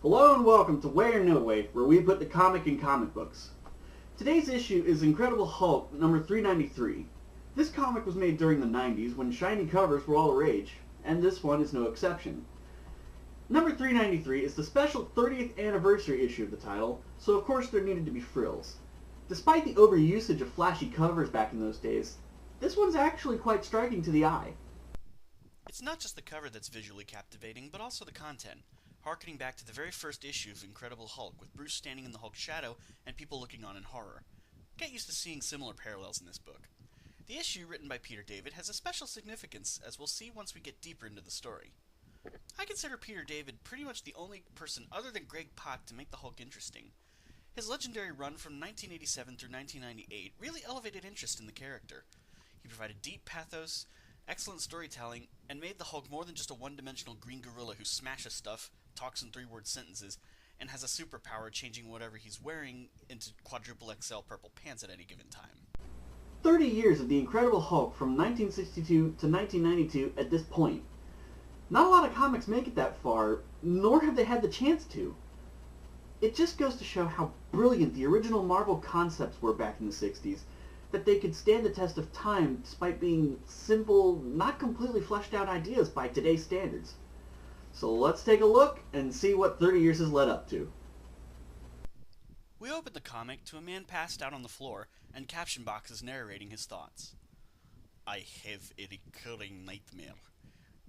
Hello and welcome to Way or No Way, where we put the comic in comic books. Today's issue is Incredible Hulk number 393. This comic was made during the 90s when shiny covers were all the rage, and this one is no exception. Number 393 is the special 30th anniversary issue of the title, so of course there needed to be frills. Despite the overusage of flashy covers back in those days, this one's actually quite striking to the eye. It's not just the cover that's visually captivating, but also the content, harkening back to the very first issue of Incredible Hulk, with Bruce standing in the Hulk's shadow and people looking on in horror. Get used to seeing similar parallels in this book. The issue, written by Peter David, has a special significance, as we'll see once we get deeper into the story. I consider Peter David pretty much the only person other than Greg Pak to make the Hulk interesting. His legendary run from 1987 through 1998 really elevated interest in the character. He provided deep pathos, excellent storytelling, and made the Hulk more than just a one-dimensional green gorilla who smashes stuff, talks in three-word sentences, and has a superpower changing whatever he's wearing into quadruple XL purple pants at any given time. 30 years of the Incredible Hulk from 1962 to 1992 at this point. Not a lot of comics make it that far, nor have they had the chance to. It just goes to show how brilliant the original Marvel concepts were back in the 60s, that they could stand the test of time despite being simple, not completely fleshed out ideas by today's standards. So let's take a look and see what 30 years has led up to. We open the comic to a man passed out on the floor and caption boxes narrating his thoughts. I have a recurring nightmare.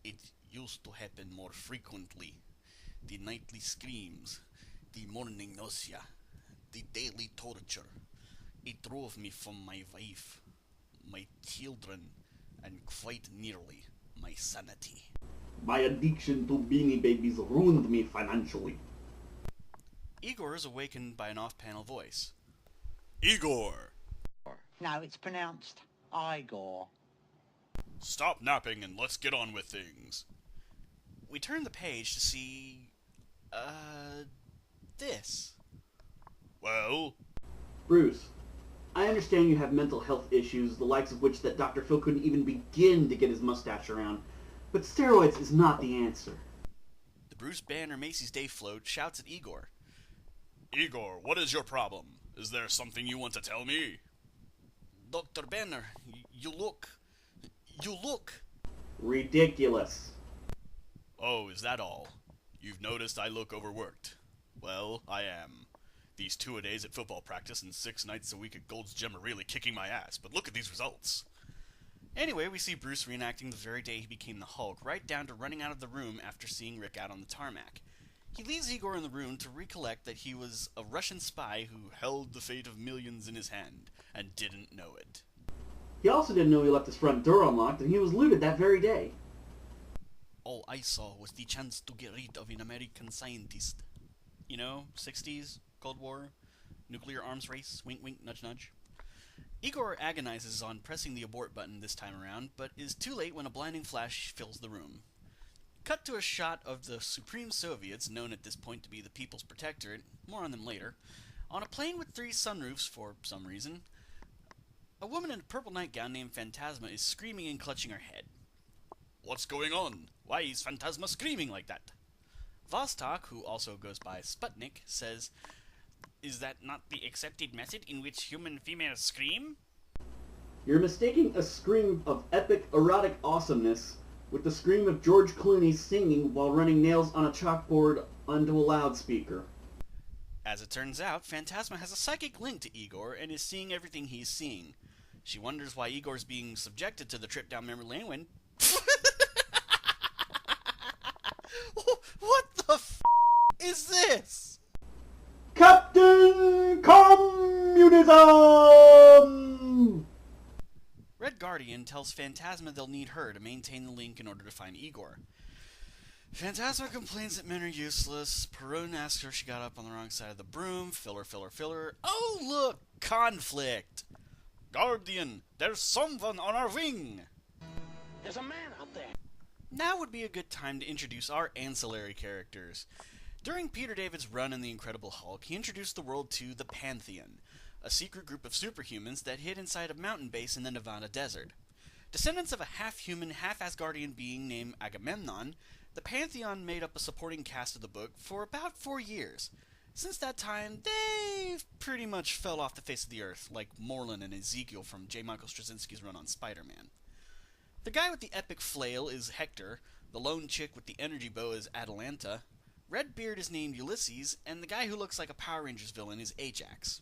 It used to happen more frequently. The nightly screams, the morning nausea, the daily torture. It drove me from my wife, my children, and quite nearly my sanity. My addiction to Beanie Babies ruined me financially. Igor is awakened by an off-panel voice. Igor! No, it's pronounced Igor. Stop napping and let's get on with things. We turn the page to see... this. Well? Bruce, I understand you have mental health issues, the likes of which that Dr. Phil couldn't even begin to get his mustache around, but steroids is not the answer. The Bruce Banner Macy's Day Float shouts at Igor. Igor, what is your problem? Is there something you want to tell me? Dr. Banner, you look... Ridiculous. Oh, is that all? You've noticed I look overworked. Well, I am. These 2-a-days at football practice and 6 nights a week at Gold's Gym are really kicking my ass, but look at these results. Anyway, we see Bruce reenacting the very day he became the Hulk, right down to running out of the room after seeing Rick out on the tarmac. He leaves Igor in the room to recollect that he was a Russian spy who held the fate of millions in his hand, and didn't know it. He also didn't know he left his front door unlocked and he was looted that very day. All I saw was the chance to get rid of an American scientist. You know, 60s, Cold War, nuclear arms race, wink wink, nudge nudge. Igor agonizes on pressing the abort button this time around, but is too late when a blinding flash fills the room. Cut to a shot of the Supreme Soviets, known at this point to be the People's Protectorate, more on them later, on a plane with 3 sunroofs for some reason. A woman in a purple nightgown named Phantasma is screaming and clutching her head. What's going on? Why is Phantasma screaming like that? Vostok, who also goes by Sputnik, says, "Is that not the accepted method in which human females scream?" You're mistaking a scream of epic erotic awesomeness with the scream of George Clooney singing while running nails on a chalkboard onto a loudspeaker. As it turns out, Phantasma has a psychic link to Igor and is seeing everything he's seeing. She wonders why Igor's being subjected to the trip down memory lane when... What the is this? Captain Communism! Red Guardian tells Phantasma they'll need her to maintain the link in order to find Igor. Phantasma complains that men are useless. Perun asks her if she got up on the wrong side of the broom. Filler. Oh, look! Conflict! Guardian, there's someone on our wing! There's a man out there. Now would be a good time to introduce our ancillary characters. During Peter David's run in The Incredible Hulk, he introduced the world to the Pantheon, a secret group of superhumans that hid inside a mountain base in the Nevada desert. Descendants of a half-human, half-Asgardian being named Agamemnon, The Pantheon made up a supporting cast of the book for about 4 years. Since that time, they've pretty much fell off the face of the earth, like Morlun and Ezekiel from J. Michael Straczynski's run on Spider-Man. The guy with the epic flail is Hector, the lone chick with the energy bow is Atalanta, Redbeard is named Ulysses, and the guy who looks like a Power Rangers villain is Ajax.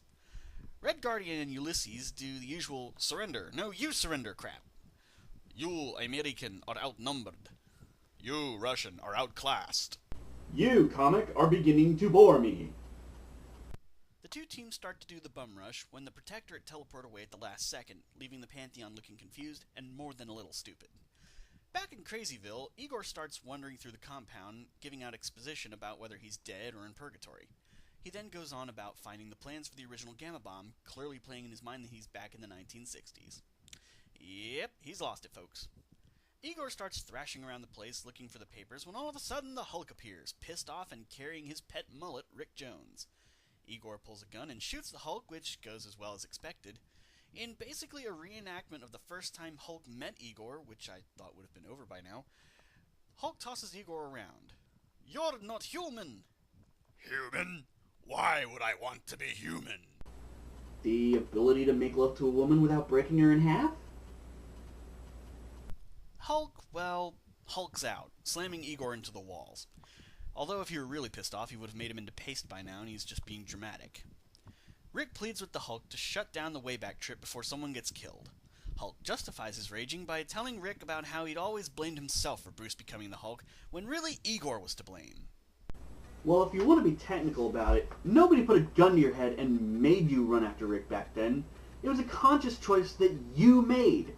Red Guardian and Ulysses do the usual surrender, no you surrender crap. You American are outnumbered. You Russian are outclassed. You, comic, are beginning to bore me. The two teams start to do the bum rush when the Protectorate teleport away at the last second, leaving the Pantheon looking confused and more than a little stupid. Back in Crazyville, Igor starts wandering through the compound, giving out exposition about whether he's dead or in purgatory. He then goes on about finding the plans for the original Gamma Bomb, clearly playing in his mind that he's back in the 1960s. Yep, he's lost it, folks. Igor starts thrashing around the place looking for the papers when all of a sudden the Hulk appears, pissed off and carrying his pet mullet, Rick Jones. Igor pulls a gun and shoots the Hulk, which goes as well as expected. In basically a reenactment of the first time Hulk met Igor, which I thought would have been over by now, Hulk tosses Igor around. You're not human! Human? Why would I want to be human? The ability to make love to a woman without breaking her in half? Hulk, well, Hulks out, slamming Igor into the walls. Although if he were really pissed off, he would have made him into paste by now, and he's just being dramatic. Rick pleads with the Hulk to shut down the Wayback Trip before someone gets killed. Hulk justifies his raging by telling Rick about how he'd always blamed himself for Bruce becoming the Hulk, when really Igor was to blame. Well, if you want to be technical about it, nobody put a gun to your head and made you run after Rick back then. It was a conscious choice that you made.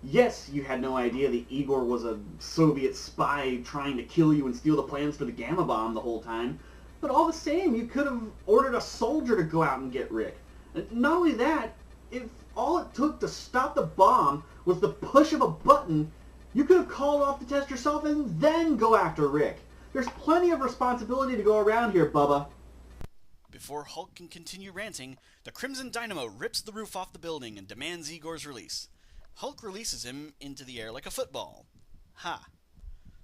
Yes, you had no idea that Igor was a Soviet spy trying to kill you and steal the plans for the Gamma Bomb the whole time, but all the same, you could have ordered a soldier to go out and get Rick. And not only that, if all it took to stop the bomb was the push of a button, you could have called off the test yourself and then go after Rick. There's plenty of responsibility to go around here, Bubba. Before Hulk can continue ranting, the Crimson Dynamo rips the roof off the building and demands Igor's release. Hulk releases him into the air like a football. Ha!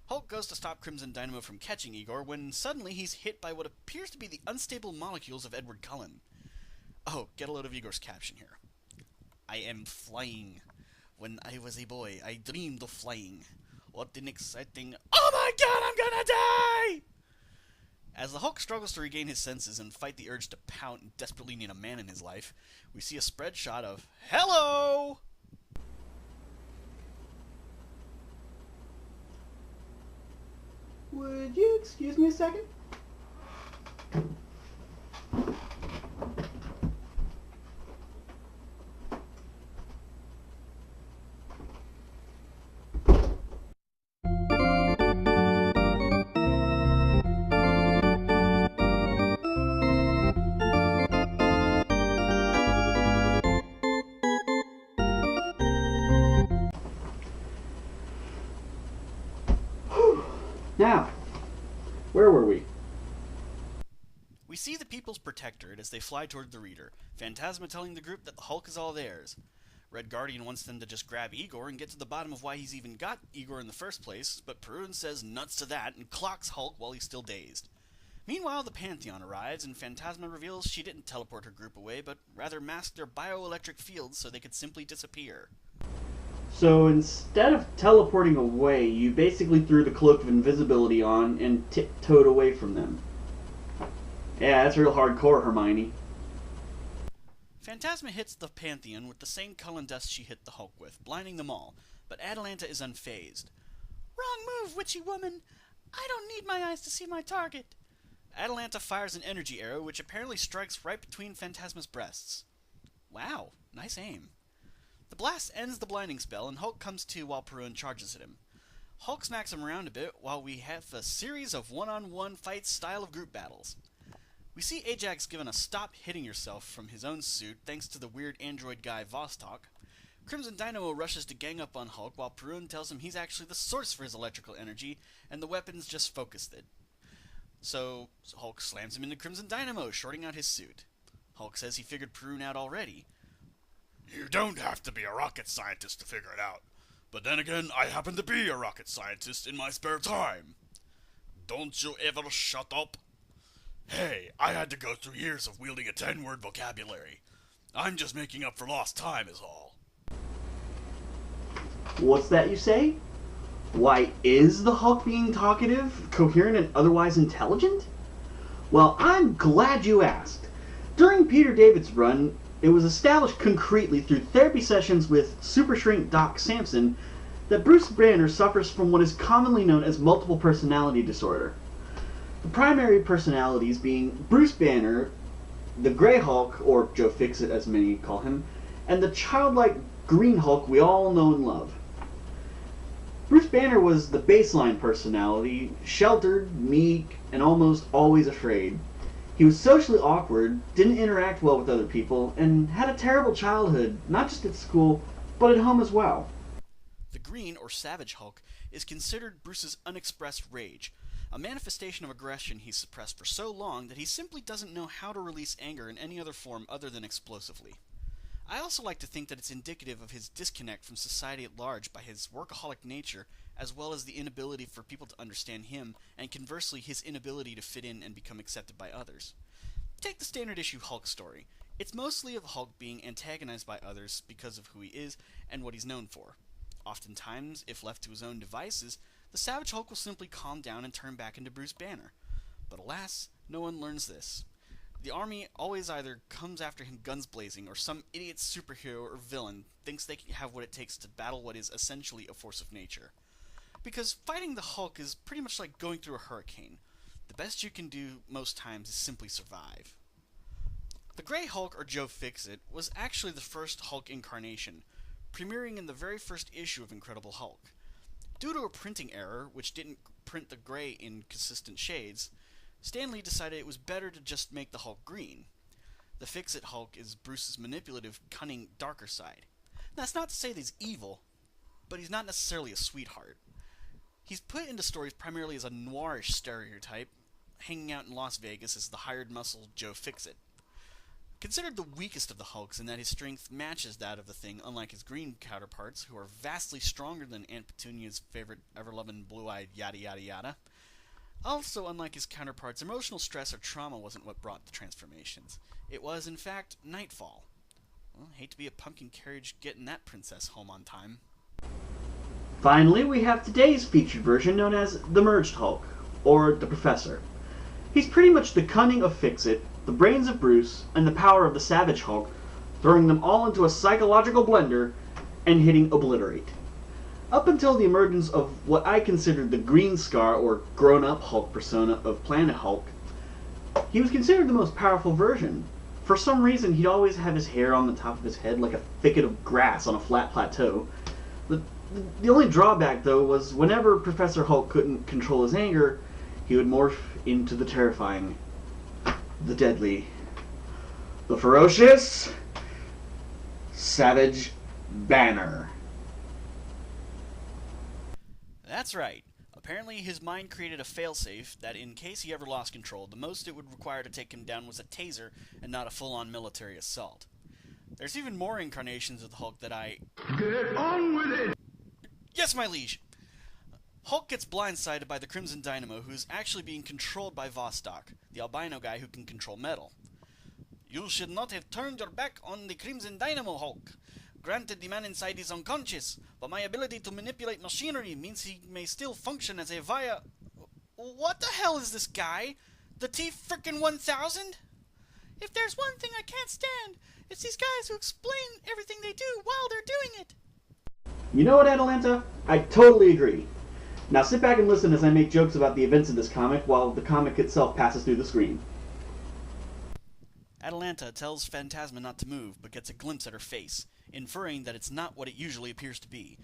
Hulk goes to stop Crimson Dynamo from catching Igor when suddenly he's hit by what appears to be the unstable molecules of Edward Cullen. Oh, get a load of Igor's caption here. I am flying. When I was a boy, I dreamed of flying. What an exciting... Oh my god, I'm gonna die! As the Hulk struggles to regain his senses and fight the urge to pout and desperately need a man in his life, we see a spread shot of Hello! Would you excuse me a second? Now, where were we? We see the People's Protectorate as they fly toward the Reader, Phantasma telling the group that the Hulk is all theirs. Red Guardian wants them to just grab Igor and get to the bottom of why he's even got Igor in the first place, but Perun says nuts to that and clocks Hulk while he's still dazed. Meanwhile, the Pantheon arrives, and Phantasma reveals she didn't teleport her group away, but rather masked their bioelectric fields so they could simply disappear. So instead of teleporting away, you basically threw the cloak of invisibility on and tiptoed away from them. Yeah, that's real hardcore, Hermione. Phantasma hits the Pantheon with the same Cullen dust she hit the Hulk with, blinding them all, but Atalanta is unfazed. Wrong move, witchy woman! I don't need my eyes to see my target! Atalanta fires an energy arrow, which apparently strikes right between Phantasma's breasts. Wow, nice aim. The blast ends the blinding spell, and Hulk comes to while Perun charges at him. Hulk smacks him around a bit, while we have a series of one-on-one fights style of group battles. We see Ajax given a stop hitting yourself from his own suit, thanks to the weird android guy Vostok. Crimson Dynamo rushes to gang up on Hulk, while Perun tells him he's actually the source for his electrical energy, and the weapons just focused it. So Hulk slams him into Crimson Dynamo, shorting out his suit. Hulk says he figured Perun out already. You don't have to be a rocket scientist to figure it out. But then again, I happen to be a rocket scientist in my spare time. Don't you ever shut up? Hey, I had to go through years of wielding a 10-word vocabulary. I'm just making up for lost time is all. What's that you say? Why, is the Hulk being talkative, coherent, and otherwise intelligent? Well, I'm glad you asked. During Peter David's run, it was established concretely through therapy sessions with Super Shrink Doc Samson that Bruce Banner suffers from what is commonly known as multiple personality disorder. The primary personalities being Bruce Banner, the Grey Hulk, or Joe Fixit as many call him, and the childlike Green Hulk we all know and love. Bruce Banner was the baseline personality, sheltered, meek, and almost always afraid. He was socially awkward, didn't interact well with other people, and had a terrible childhood, not just at school, but at home as well. The Green, or Savage Hulk, is considered Bruce's unexpressed rage, a manifestation of aggression he's suppressed for so long that he simply doesn't know how to release anger in any other form other than explosively. I also like to think that it's indicative of his disconnect from society at large by his workaholic nature, as well as the inability for people to understand him, and conversely his inability to fit in and become accepted by others. Take the standard issue Hulk story. It's mostly of Hulk being antagonized by others because of who he is and what he's known for. Oftentimes, if left to his own devices, the Savage Hulk will simply calm down and turn back into Bruce Banner. But alas, no one learns this. The army always either comes after him guns blazing, or some idiot superhero or villain thinks they can have what it takes to battle what is essentially a force of nature. Because fighting the Hulk is pretty much like going through a hurricane. The best you can do most times is simply survive. The Grey Hulk, or Joe Fixit, was actually the first Hulk incarnation, premiering in the very first issue of Incredible Hulk. Due to a printing error, which didn't print the gray in consistent shades, Stan Lee decided it was better to just make the Hulk green. The Fix-It Hulk is Bruce's manipulative, cunning, darker side. Now, that's not to say that he's evil, but he's not necessarily a sweetheart. He's put into stories primarily as a noirish stereotype, hanging out in Las Vegas as the hired muscle Joe Fix-It. Considered the weakest of the Hulks in that his strength matches that of the Thing, unlike his green counterparts, who are vastly stronger than Aunt Petunia's favorite ever-loving blue-eyed yada yada yada. Also, unlike his counterparts, emotional stress or trauma wasn't what brought the transformations. It was, in fact, nightfall. Well, hate to be a pumpkin carriage getting that princess home on time. Finally, we have today's featured version known as the Merged Hulk, or the Professor. He's pretty much the cunning of Fix-It, the brains of Bruce, and the power of the Savage Hulk, throwing them all into a psychological blender and hitting Obliterate. Up until the emergence of what I considered the Green Scar, or grown-up Hulk persona of Planet Hulk, he was considered the most powerful version. For some reason, he'd always have his hair on the top of his head like a thicket of grass on a flat plateau. The only drawback, though, was whenever Professor Hulk couldn't control his anger, he would morph into the terrifying, the deadly, the ferocious, Savage Banner. That's right. Apparently his mind created a failsafe that in case he ever lost control, the most it would require to take him down was a taser and not a full-on military assault. There's even more incarnations of the Hulk that I... Get on with it! Yes, my liege! Hulk gets blindsided by the Crimson Dynamo, who's actually being controlled by Vostok, the albino guy who can control metal. You should not have turned your back on the Crimson Dynamo, Hulk. Granted, the man inside is unconscious, but my ability to manipulate machinery means he may still function as a via... What the hell is this guy? The T-frickin-1000? If there's one thing I can't stand, it's these guys who explain everything they do while they're doing it. You know what, Atalanta? I totally agree. Now sit back and listen as I make jokes about the events of this comic while the comic itself passes through the screen. Atalanta tells Phantasma not to move, but gets a glimpse at her face, inferring that it's not what it usually appears to be.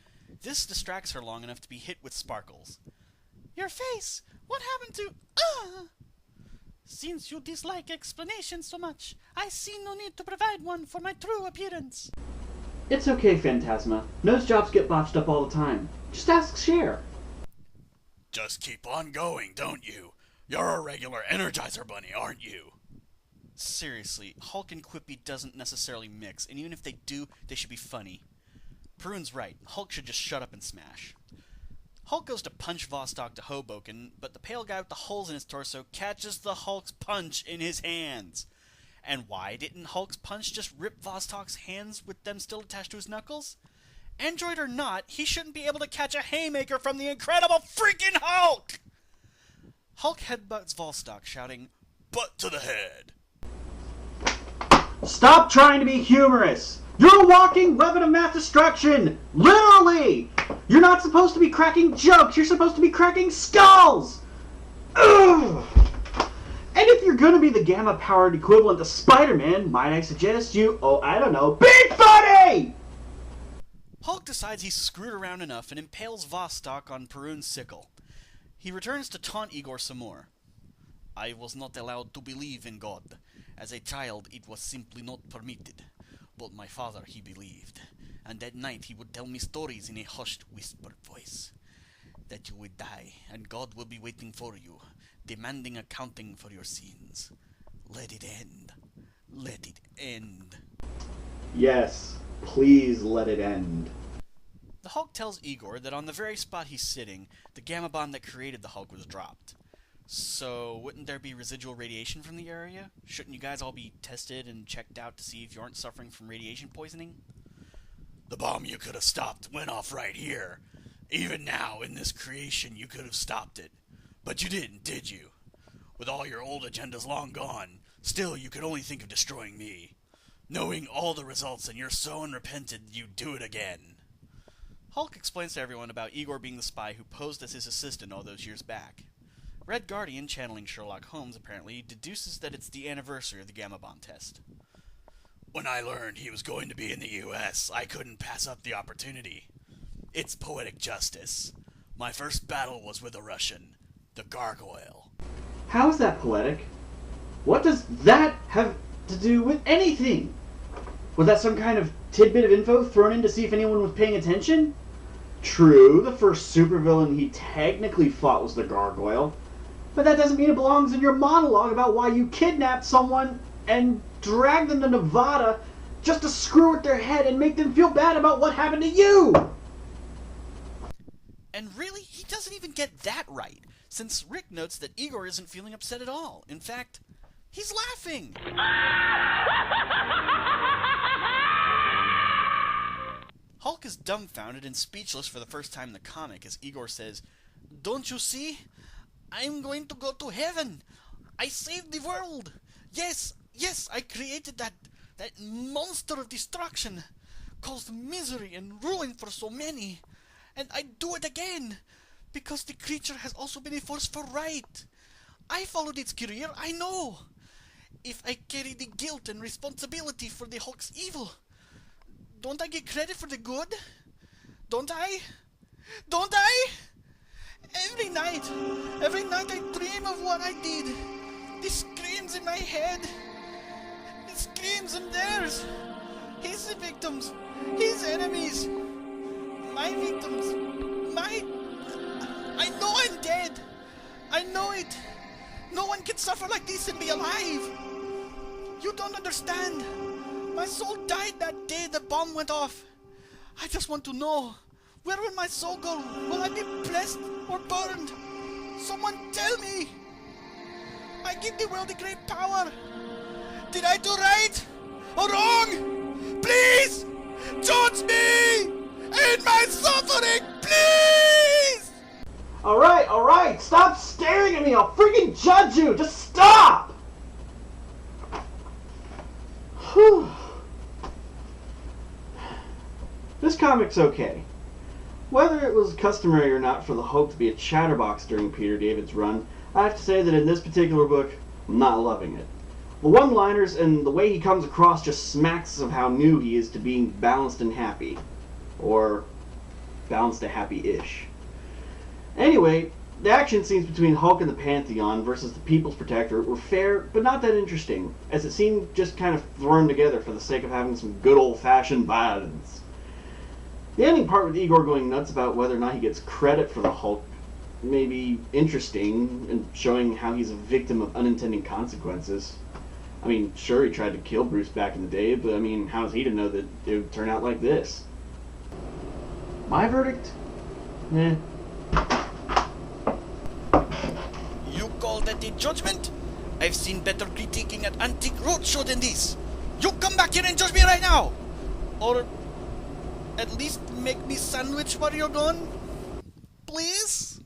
This distracts her long enough to be hit with sparkles. Your face! What happened to... Since you dislike explanations so much, I see no need to provide one for my true appearance. It's okay, Phantasma. Nose jobs get botched up all the time. Just ask Cher. Just keep on going, don't you? You're a regular Energizer Bunny, aren't you? Seriously, Hulk and Quippy doesn't necessarily mix, and even if they do, they should be funny. Prune's right. Hulk should just shut up and smash. Hulk goes to punch Vostok to Hoboken, but the pale guy with the holes in his torso catches the Hulk's punch in his hands. And why didn't Hulk's punch just rip Vostok's hands with them still attached to his knuckles? Android or not, he shouldn't be able to catch a haymaker from the Incredible freaking Hulk! Hulk headbutts Vostok, shouting, "Butt to the head!" Stop trying to be humorous! You're a walking weapon of mass destruction! Literally! You're not supposed to be cracking jokes, you're supposed to be cracking skulls! Ugh! And if you're gonna be the gamma-powered equivalent to Spider-Man, might I suggest you, be funny! Hulk decides he's screwed around enough and impales Vostok on Perun's sickle. He returns to taunt Igor some more. "I was not allowed to believe in God. As a child, it was simply not permitted. But my father, he believed. And at night he would tell me stories in a hushed, whispered voice. That you would die, and God will be waiting for you, demanding accounting for your sins. Let it end. Let it end." Yes, please let it end. The Hulk tells Igor that on the very spot he's sitting, the gamma bomb that created the Hulk was dropped. So, wouldn't there be residual radiation from the area? Shouldn't you guys all be tested and checked out to see if you aren't suffering from radiation poisoning? "The bomb you could have stopped went off right here. Even now, in this creation, you could have stopped it. But you didn't, did you? With all your old agendas long gone, still you could only think of destroying me. Knowing all the results, and you're so unrepentant you'd do it again." Hulk explains to everyone about Igor being the spy who posed as his assistant all those years back. Red Guardian, channeling Sherlock Holmes apparently, deduces that it's the anniversary of the gamma bomb test. "When I learned he was going to be in the US, I couldn't pass up the opportunity. It's poetic justice. My first battle was with a Russian, the Gargoyle." How is that poetic? What does that have to do with anything? Was that some kind of tidbit of info thrown in to see if anyone was paying attention? True, the first supervillain he technically fought was the Gargoyle, but that doesn't mean it belongs in your monologue about why you kidnapped someone and dragged them to Nevada just to screw with their head and make them feel bad about what happened to you! And really, he doesn't even get that right, since Rick notes that Igor isn't feeling upset at all. In fact, he's laughing! Hulk is dumbfounded and speechless for the first time in the comic as Igor says, "Don't you see? I'm going to go to heaven! I saved the world! Yes, I created that monster of destruction, caused misery and ruin for so many, and I'd do it again, because the creature has also been a force for right. I followed its career, I know. If I carry the guilt and responsibility for the Hulk's evil, don't I get credit for the good? Don't I? Don't I? Every night I dream of what I did. The screams in my head. The screams and theirs. His victims. His enemies. My victims. I know I'm dead. I know it. No one can suffer like this and be alive. You don't understand. My soul died that day the bomb went off. I just want to know, where will my soul go? Will I be blessed or burned? Someone tell me. I give the world a great power. Did I do right or wrong? Please, judge me in my suffering, please! Alright, stop staring at me, I'll freaking judge you, just stop! Whew. This comic's okay. Whether it was customary or not for the Hulk to be a chatterbox during Peter David's run, I have to say that in this particular book, I'm not loving it. The one-liners and the way he comes across just smacks of how new he is to being balanced and happy. Or balanced to happy-ish. Anyway, the action scenes between Hulk and the Pantheon versus the People's Protector were fair, but not that interesting, as it seemed just kind of thrown together for the sake of having some good old-fashioned violence. The ending part with Igor going nuts about whether or not he gets credit for the Hulk may be interesting, and showing how he's a victim of unintended consequences. I mean, sure, he tried to kill Bruce back in the day, but I mean, how's he to know that it would turn out like this? My verdict? Day Judgment? I've seen better critiquing at Antique Roadshow than this. You come back here and judge me right now! Or at least make me sandwich while you're gone? Please?